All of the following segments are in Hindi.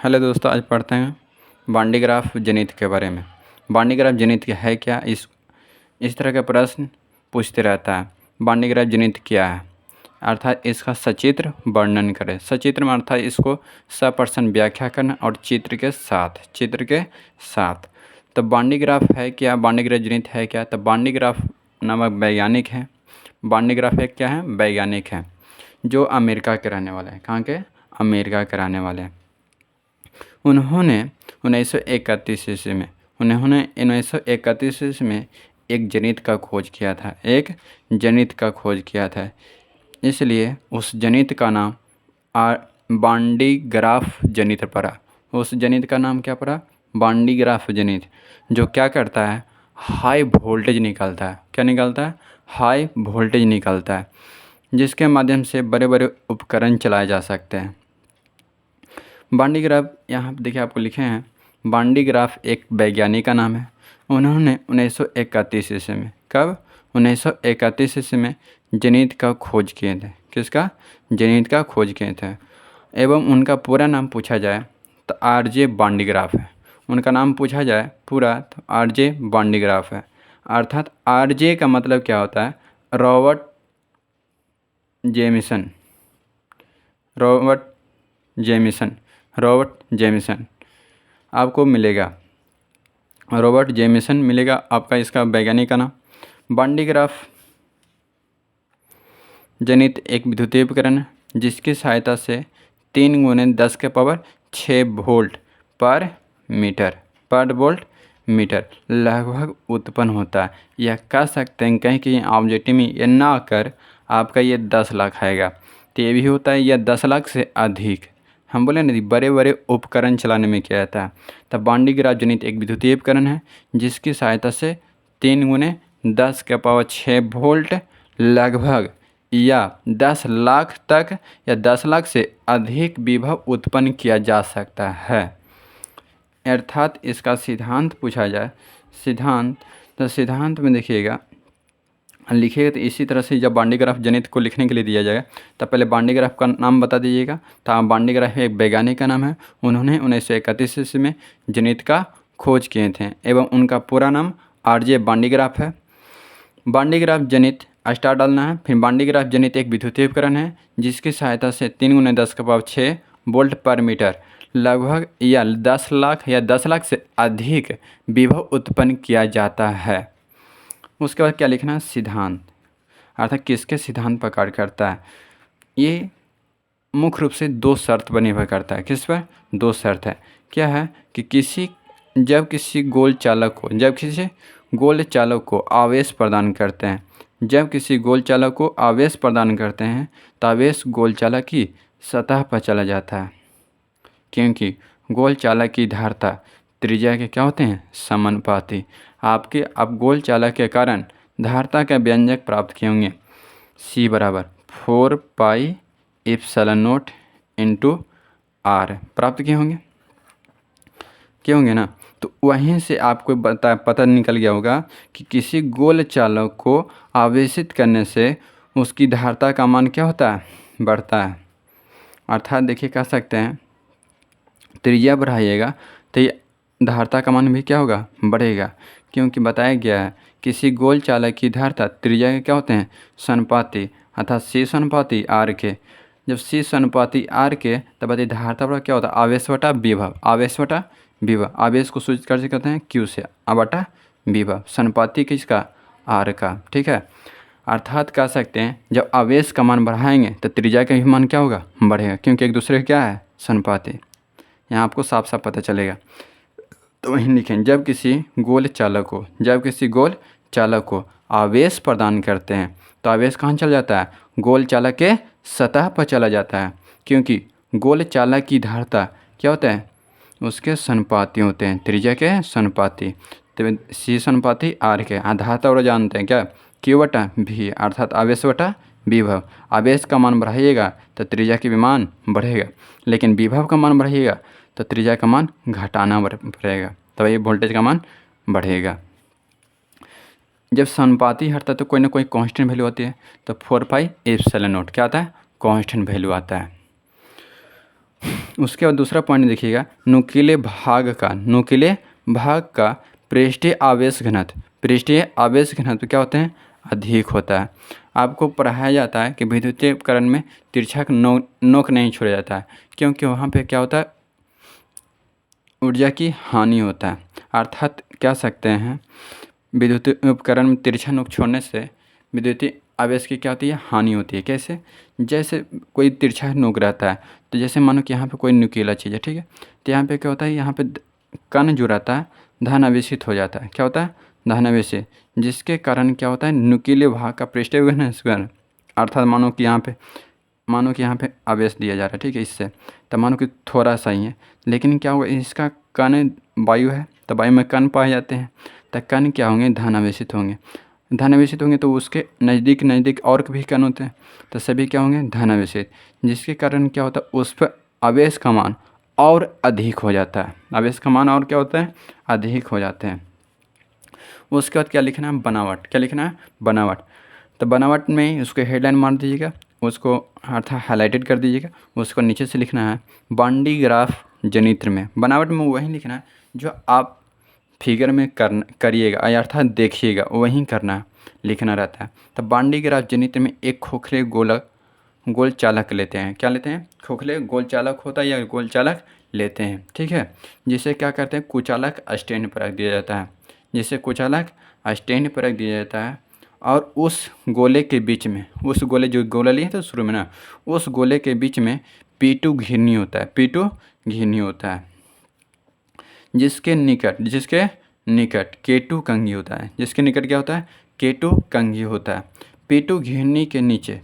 हेलो दोस्तों, आज पढ़ते हैं बांडी ग्राफ जनित के बारे में। बांडी ग्राफ जनित है क्या, इस तरह का प्रश्न पूछते रहता है। बांडी ग्राफ जनित क्या है, अर्थात इसका सचित्र वर्णन करें। सचित्र में अर्थात इसको सप्रश्न व्याख्या करना और चित्र के साथ। तो बांडी ग्राफ है क्या, बांडी ग्राफ जनित है क्या। तो बांडी ग्राफ नामक वैज्ञानिक है। बांडी ग्राफ एक क्या है, वैज्ञानिक है जो अमेरिका के रहने वाले हैं। कहाँ के, अमेरिका के रहने वाले हैं। उन्होंने 1931 ईस्वी में एक जनित का खोज किया था। इसलिए उस जनित का नाम बांडी ग्राफ जनित पड़ा। उस जनित का नाम क्या पड़ा, बांडी ग्राफ जनित, जो क्या करता है, हाई वोल्टेज निकालता है। क्या निकालता है, हाई वोल्टेज निकालता है, जिसके माध्यम से बड़े बड़े उपकरण चलाए जा सकते हैं। बांडी ग्राफ यहाँ देखिए आपको लिखे हैं। बांडी ग्राफ एक वैज्ञानिक का नाम है। उन्होंने 1931 ईस्वी में, कब, 1931 ईस्वी में जनित का खोज किए थे। किसका, जनित का खोज किए थे। एवं उनका पूरा नाम पूछा जाए तो आरजे बांडी ग्राफ है। उनका नाम पूछा जाए पूरा तो आरजे बांडी ग्राफ है। अर्थात आरजे का मतलब क्या होता है, रॉबर्ट जेमिसन आपको मिलेगा। रॉबर्ट जेमिसन मिलेगा आपका इसका वैज्ञानिक का नाम। बांडी ग्राफ जनित एक विद्युतीय उपकरण है जिसकी सहायता से 3 × 10⁶ वोल्ट पर मीटर लगभग उत्पन्न होता है। यह कह सकते हैं कहीं कि ऑब्जेक्टिव में यह ना कर आपका ये 10 लाख आएगा, तो ये भी होता है, यह 10 लाख से अधिक। हम बोले नहीं, बड़े बड़े उपकरण चलाने में क्या रहता है। तब बांडी ग्राफ जनित एक विद्युतीय उपकरण है जिसकी सहायता से 3 × 10⁶ वोल्ट लगभग या 10 लाख तक या 10 लाख से अधिक विभव उत्पन्न किया जा सकता है। अर्थात इसका सिद्धांत पूछा जाए, सिद्धांत में देखिएगा लिखिएगा तो इसी तरह से जब बांडी ग्राफ जनित को लिखने के लिए दिया जाएगा तब पहले बांडी ग्राफ का नाम बता दीजिएगा। तो बांडी ग्राफ एक वैज्ञानिक का नाम है। उन्होंने 1931 ईस्वी में जनित का खोज किए थे एवं उनका पूरा नाम आरजे बांडी ग्राफ है। बांडी ग्राफ जनित स्टार डालना है। फिर बांडी ग्राफ जनित एक विद्युतीय उपकरण है जिसकी सहायता से 3 × 10⁶ वोल्ट पर मीटर लगभग या 10 लाख या 10 लाख से अधिक विभव उत्पन्न किया जाता है। उसके बाद क्या लिखना है, सिद्धांत, अर्थात किसके सिद्धांत पर कार्य करता है। ये मुख्य रूप से 2 शर्त पर निर्भर करता है। किस पर, 2 शर्त है। क्या है कि जब किसी गोल चालक को आवेश प्रदान करते हैं, तो आवेश गोल चालक की सतह पर चला जाता है, क्योंकि गोल चालक की धारता त्रिज्या के क्या होते हैं, समानुपाती। आप गोल चालक के कारण धारता का व्यंजक प्राप्त किए होंगे, C = 4πε0 × r प्राप्त किए होंगे ना। तो वहीं से आपको पता निकल गया होगा कि किसी गोल चालक को आवेशित करने से उसकी धारता का मान क्या होता है, बढ़ता है। अर्थात देखिए कह सकते हैं त्रिज्या बढ़ाइएगा तो ये धारता का मान भी क्या होगा, बढ़ेगा, क्योंकि बताया गया है किसी गोल चालक की धारता त्रिज्या के क्या होते हैं, समानुपाती, अर्थात C = R के। जब C = R के तब बताइए धारता पर क्या होता है, आवेश बटा विभव। आवेश को सूचित कर सकते हैं Q से, बटा विभव, समानुपाती किसका, R का, ठीक है। अर्थात कह सकते हैं जब आवेश का मान बढ़ाएंगे तो त्रिज्या का भी मान क्या होगा, बढ़ेगा, क्योंकि एक दूसरे का क्या है, समानुपाती। यहाँ आपको साफ साफ पता चलेगा। तो वहीं लिखें, जब किसी गोल चालक को आवेश प्रदान करते हैं तो आवेश कहाँ चला जाता है, गोल चालक के सतह पर चला जाता है, क्योंकि गोल चालक की धारता क्या होता है, उसके समानुपाती होते हैं, त्रिज्या के समानुपाती। तो C = R के। धारता और जानते हैं क्या, Q/V, अर्थात आवेश बटा विभव। आवेश का मान बढ़ाइएगा तो त्रिज्या की भी मान बढ़ेगा, लेकिन विभव का मान बढ़ाइएगा तो त्रिज्या का मान घटाना पड़ेगा, तब ये वोल्टेज का मान बढ़ेगा। जब समानुपाती हटता है तो कोई ना कोई कांस्टेंट वैल्यू आती है, तो 4πε0 क्या आता है, कांस्टेंट वैल्यू आता है। उसके बाद दूसरा पॉइंट देखिएगा, नुकीले भाग का पृष्ठीय आवेश घनत्व क्या होते हैं, अधिक होता है। आपको पढ़ाया जाता है कि विद्युतीकरण में तिरछा नोक नहीं छोड़ा जाता है, क्योंकि वहाँ पे क्या होता है, ऊर्जा की हानि होता है। अर्थात कह सकते हैं विद्युत उपकरण में तिरछा नोक छोड़ने से विद्युतीय आवेश की क्या होती है, हानि होती है। कैसे? जैसे कोई तिरछा नोक रहता है, तो जैसे मानो कि यहाँ पे कोई नुकीला चीज़ है, ठीक है, तो यहाँ पे क्या होता है, यहाँ पे कण जो रहता है धन आवेशित हो जाता है। क्या होता है, धन आवेशित, जिसके कारण क्या होता है, नुकीले भाग का पृष्ठीय घनत्व, अर्थात मानो कि यहाँ पे आवेश दिया जा रहा है, ठीक है, इससे तो मानो कि थोड़ा सा ही है, लेकिन क्या होगा, इसका कण वायु है, तो वायु में कण पाए जाते हैं, तो कण क्या होंगे, धन आवेशित होंगे, तो उसके नज़दीक और भी कण होते हैं, तो सभी क्या होंगे, धन आवेशित, जिसके कारण क्या होता है, उस पर आवेश का मान और अधिक हो जाता है। आवेश का मान और क्या होता है, अधिक हो जाते हैं। उसके बाद क्या लिखना है, बनावट। क्या लिखना है, बनावट। तो बनावट में उसको हेडलाइन मार दीजिएगा, उसको अर्थात हाईलाइटेड कर दीजिएगा। उसको नीचे से लिखना है बांडी ग्राफ जनित्र में। बनावट में वही लिखना है जो आप फिगर में करिएगा, अर्थात देखिएगा, वही करना लिखना रहता है। तो बांडी ग्राफ जनित्र में एक खोखले गोल चालक लेते हैं। क्या लेते हैं, खोखले गोल चालक होता है या गोल चालक लेते हैं, ठीक है, जिसे क्या करते हैं, कुचालक स्टैंड पर रख दिया जाता है, और उस गोले के बीच में, उस गोले जो गोला लिए थे शुरू में ना, उस गोले के बीच में P2 घिरनी होता है, जिसके निकट K2 कंघी होता है, जिसके निकट क्या होता है, K2 कंघी होता है। P2 घिरनी के नीचे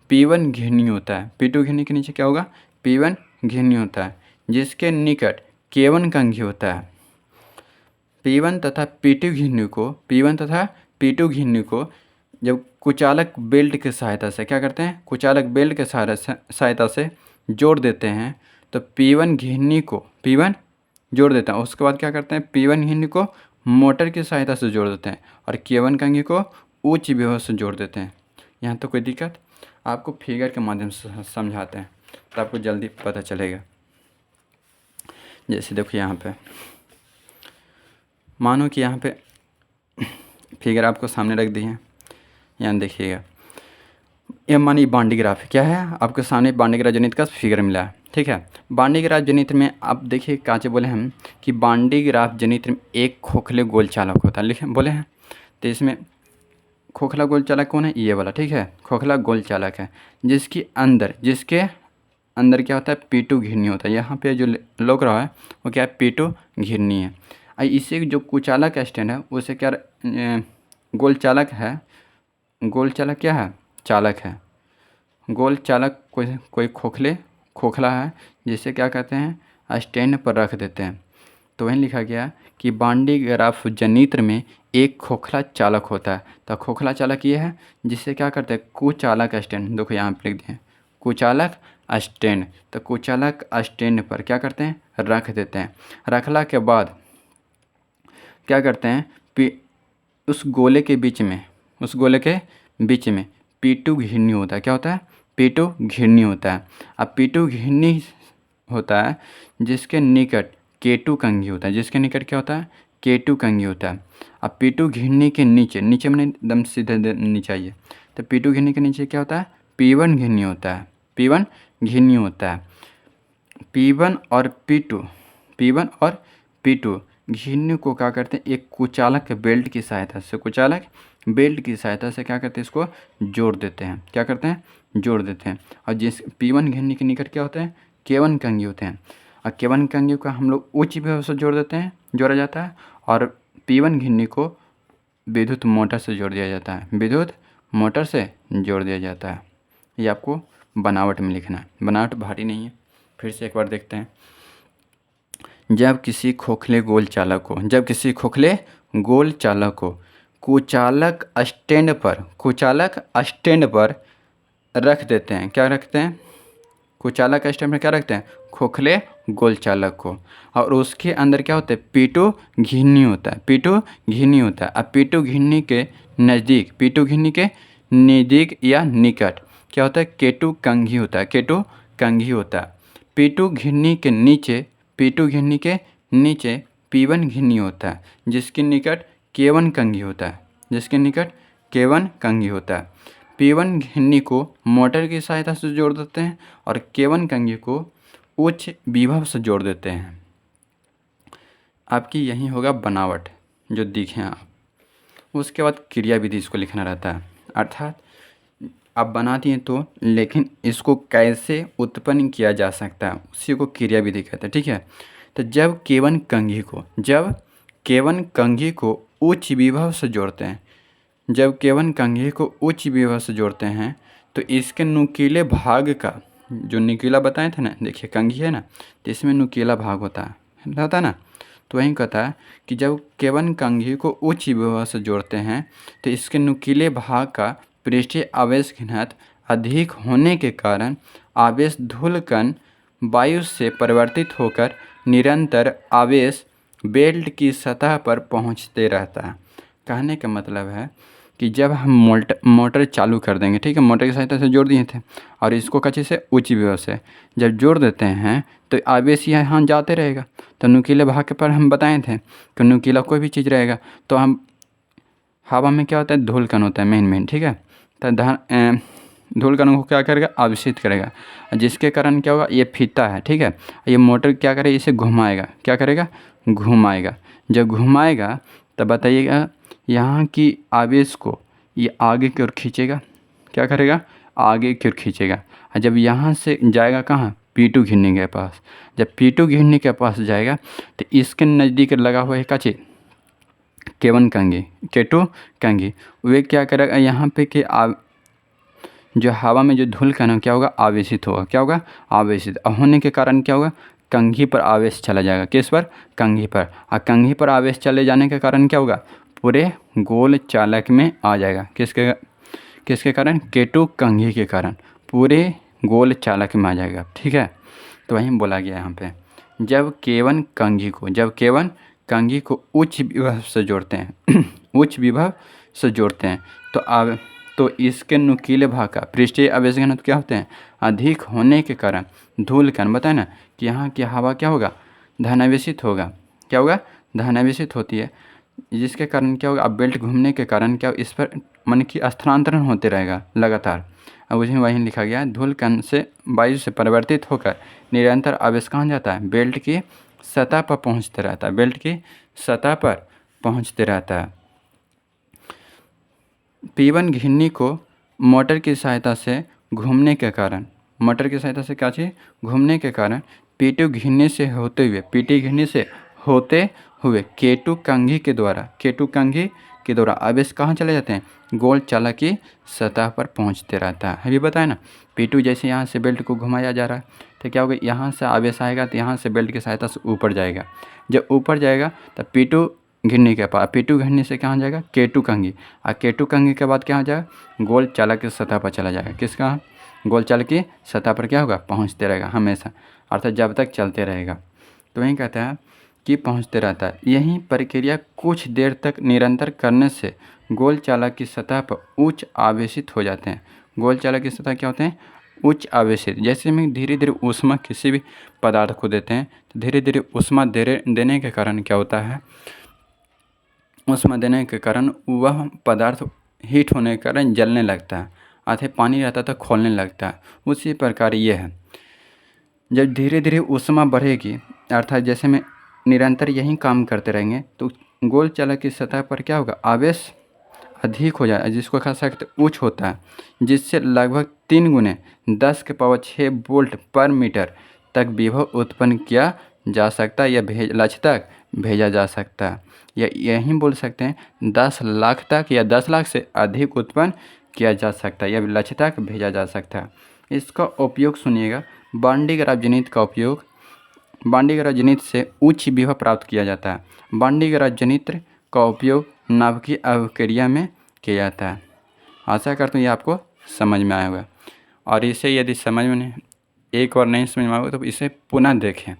P1 घिरनी होता है। P2 घिरनी के नीचे क्या होगा, P1 घिरनी होता है, जिसके निकट K1 कंघी होता है। P1 तथा P2 घिरनी को जब कुचालक बेल्ट की सहायता से क्या करते हैं, कुचालक बेल्ट के सहायता से जोड़ देते हैं, तो P1 घिरनी को जोड़ देते हैं। उसके बाद क्या करते हैं, P1 घिरनी को मोटर की सहायता से जोड़ देते हैं और K1 कंघी को उच्च विभव से जोड़ देते हैं। यहाँ तो कोई दिक्कत, आपको फिगर के माध्यम से समझाते हैं तो आपको जल्दी पता चलेगा। जैसे देखो यहाँ पे मानो कि यहाँ पे फिगर आपको सामने रख दी है, यहाँ देखिएगा, यह मानी बांडी ग्राफ क्या है, आपके सामने बांडी ग्राफ जनित का फिगर मिला है, ठीक है। बांडी ग्राफ जनित में आप देखिए काचे बोले हम कि बांडी ग्राफ जनित में एक खोखले गोल चालक होता है, लिखे बोले हैं, तो इसमें खोखला गोल चालक कौन है, ये वाला, ठीक है, खोखला गोल चालक है, जिसके अंदर क्या होता है, P2 घिरनी होता है। यहाँ पे जो लोग रहा है वो क्या है, P2 घिरनी है। इसे जो कुचालक स्टैंड है उसे क्या गोल चालक है, गोल चालक क्या है, चालक है, गोल चालक कोई खोखला है, जिसे क्या कहते हैं, स्टैंड पर रख देते हैं। तो वहीं लिखा गया कि बांडी ग्राफ जनित्र में एक खोखला चालक होता है। तो खोखला चालक ये है जिसे क्या करते हैं, कुचालक स्टैंड, देखो यहाँ पर लिख दिए कुचालक स्टैंड, तो कुचालक स्टैंड पर क्या करते हैं, रख देते हैं। रखला के बाद क्या करते हैं, उस गोले के बीच में P2 घिरनी होता है। क्या होता है, P2 घिरनी होता है। अब P2 घिरनी होता है जिसके निकट K2 कंघी होता है, जिसके निकट क्या होता है, K2 कंघी होता है। अब P2 घिरनी के नीचे में एकदम सीधे नीचे आइए, तो P2 घिरनी के नीचे क्या होता है, P1 घिरनी होता है, P1 और P2 घिरनी को क्या करते हैं, एक कुचालक बेल्ट की सहायता से क्या करते हैं, इसको जोड़ देते हैं। क्या करते हैं, जोड़ देते हैं। और जिस P1 घिरनी के निकट क्या होते हैं, K1 कंघी होते हैं, और K1 कंघी को हम लोग उच्च विभव से जोड़ा जाता है, और P1 घिरनी को विद्युत मोटर से जोड़ दिया जाता है। ये आपको बनावट में लिखना है, बनावट भारी नहीं है। फिर से एक बार देखते हैं, जब किसी खोखले गोल चालक को कुचालक स्टैंड पर रख देते हैं, क्या रखते हैं, कुचालक स्टैंड पर क्या रखते हैं, खोखले गोल चालक को, और उसके अंदर क्या होता है, P2 घिरनी होता है। अब P2 घिरनी के नज़दीक या निकट क्या होता है, K2 कंघी होता है। K2 कंघी होता है। P2 घिरनी के नीचे P1 घिरनी होता है, जिसके निकट K1 कंघी होता है। P1 घिरनी को मोटर की सहायता से जोड़ देते हैं और K1 कंघी को उच्च विभव से जोड़ देते हैं। आपकी यही होगा बनावट जो दिखे आप। उसके बाद क्रिया विधि इसको लिखना रहता है, अर्थात आप बना दिए तो, लेकिन इसको कैसे उत्पन्न किया जा सकता है उसी को क्रिया विधि कहते हैं। ठीक है, तो जब K1 कंघी को उच्च विभव से जोड़ते हैं, तो इसके नुकीले भाग का जो नुकीला बताए थे ना, देखिए कंघी है ना, तो इसमें नुकीला भाग होता है ना। तो वही कहता है कि जब K1 कंघी को उच्च विभव से जोड़ते हैं तो इसके नुकीले भाग का पृष्ठीय आवेश घनत्व अधिक होने के कारण आवेश धूलकण वायु से परिवर्तित होकर निरंतर आवेश बेल्ट की सतह पर पहुंचते रहता है। कहने का मतलब है कि जब हम मोटर चालू कर देंगे, ठीक है, मोटर की सहायता से जोड़ दिए थे और इसको कच्चे से उच्च विभव से जब जोड़ देते हैं तो आवेश यहाँ जाते रहेगा। तो नुकीले भाग पर हम बताए थे कि नुकीला कोई भी चीज़ रहेगा तो हम हवा में क्या होता है, धूलकण होता है मेन, ठीक है। तो धूलकण को क्या करेगा, आवेशित करेगा, जिसके कारण क्या होगा, ये फीता है, ठीक है, ये मोटर क्या करेगा, इसे घुमाएगा, क्या करेगा, घुमाएगा। जब घुमाएगा तब बताइएगा यहाँ की आवेश को ये आगे की ओर खींचेगा, क्या करेगा, आगे की ओर खींचेगा। और जब यहाँ से जाएगा कहाँ, P2 घिरनी के पास, जब P2 घिरनी के पास जाएगा तो इसके नज़दीक लगा हुआ है का चीज़ K1 कंघी, वे क्या करेगा, यहाँ पे कि जो हवा में जो धूलकण है क्या होगा, आवेशित होगा, क्या होगा, आवेशित होने के कारण क्या होगा, कंघी पर आवेश चला जाएगा, किस पर, कंघी पर। और कंघी पर आवेश चले जाने के कारण क्या होगा, पूरे गोल चालक में आ जाएगा, किसके कारण, K2 कंघी के कारण पूरे गोल चालक में आ जाएगा, ठीक है। तो वहीं बोला गया यहाँ पे, जब K1 कंघी को उच्च विभव से जोड़ते हैं तो इसके नुकीले भाग का पृष्ठीय आवेश घनत्व क्या होते हैं, अधिक होने के कारण धूलकण, बताए ना कि यहाँ की हवा क्या होगा, धनावेशित होगा, क्या होगा, धनावेशित होती है, जिसके कारण क्या होगा, अब बेल्ट घूमने के कारण क्या, इस पर मन की स्थानांतरण होते रहेगा लगातार। अब उसमें वहीं लिखा गया है, धूलकण से वायु से परिवर्तित होकर निरंतर आवेश कहाँ जाता है, बेल्ट की सतह पर पहुँचते रहता है, P1 घिरनी को मोटर की सहायता से घूमने के कारण P2 घिरनी से होते हुए K2 कंघी के द्वारा आवेश कहाँ चले जाते हैं, गोल चालक की सतह पर पहुंचते रहता है। अभी बताया ना, P2 जैसे यहाँ से बेल्ट को घुमाया जा रहा है तो क्या होगा, यहाँ से आवेश आएगा तो यहाँ से बेल्ट की सहायता से ऊपर जाएगा। जब ऊपर जाएगा तो P2 घिरनी से कहाँ जाएगा, K2 कंघी, और K2 कंघी के बाद क्या हो जाएगा, गोल चालक की सतह पर चला जाएगा, किसका, गोल चालक की सतह पर क्या होगा, पहुँचते रहेगा हमेशा, अर्थात जब तक चलते रहेगा। तो वहीं कहता है कि पहुँचते रहता है। यही प्रक्रिया कुछ देर तक निरंतर करने से गोल चालक की सतह पर उच्च आवेशित हो जाते हैं। गोल चालक की सतह क्या होते हैं, उच्च आवेशित। जैसे में धीरे धीरे ऊष्मा किसी भी पदार्थ को देते हैं तो धीरे धीरे ऊष्मा देने के कारण क्या होता है, ऊष्मा देने के कारण वह पदार्थ हीट होने के कारण जलने लगता है, अतः पानी रहता तो खोलने लगता है। उसी प्रकार ये है, जब धीरे धीरे ऊष्मा बढ़ेगी, अर्थात जैसे में निरंतर यही काम करते रहेंगे तो गोल चालक की सतह पर क्या होगा, आवेश अधिक हो जाए, जिसको कह सकते उच्च होता है, जिससे लगभग 3 गुने 10⁶ वोल्ट पर मीटर तक विभव उत्पन्न किया जा सकता है या लक्ष्य तक भेजा जा सकता है। या यही बोल सकते हैं 10 लाख तक या 10 लाख से अधिक उत्पन्न किया जा सकता है या लक्ष्य तक भेजा जा सकता है। इसका उपयोग सुनिएगा, बांडीग्राफ जनित्र से उच्च विभव प्राप्त किया जाता है। बांडीग्राफ जनित्र का उपयोग नाभिकीय अभिक्रिया में किया जाता है। आशा करता हूँ ये आपको समझ में आया होगा, और इसे यदि समझ में नहीं, एक और नहीं समझ में आएगा तो इसे पुनः देखें।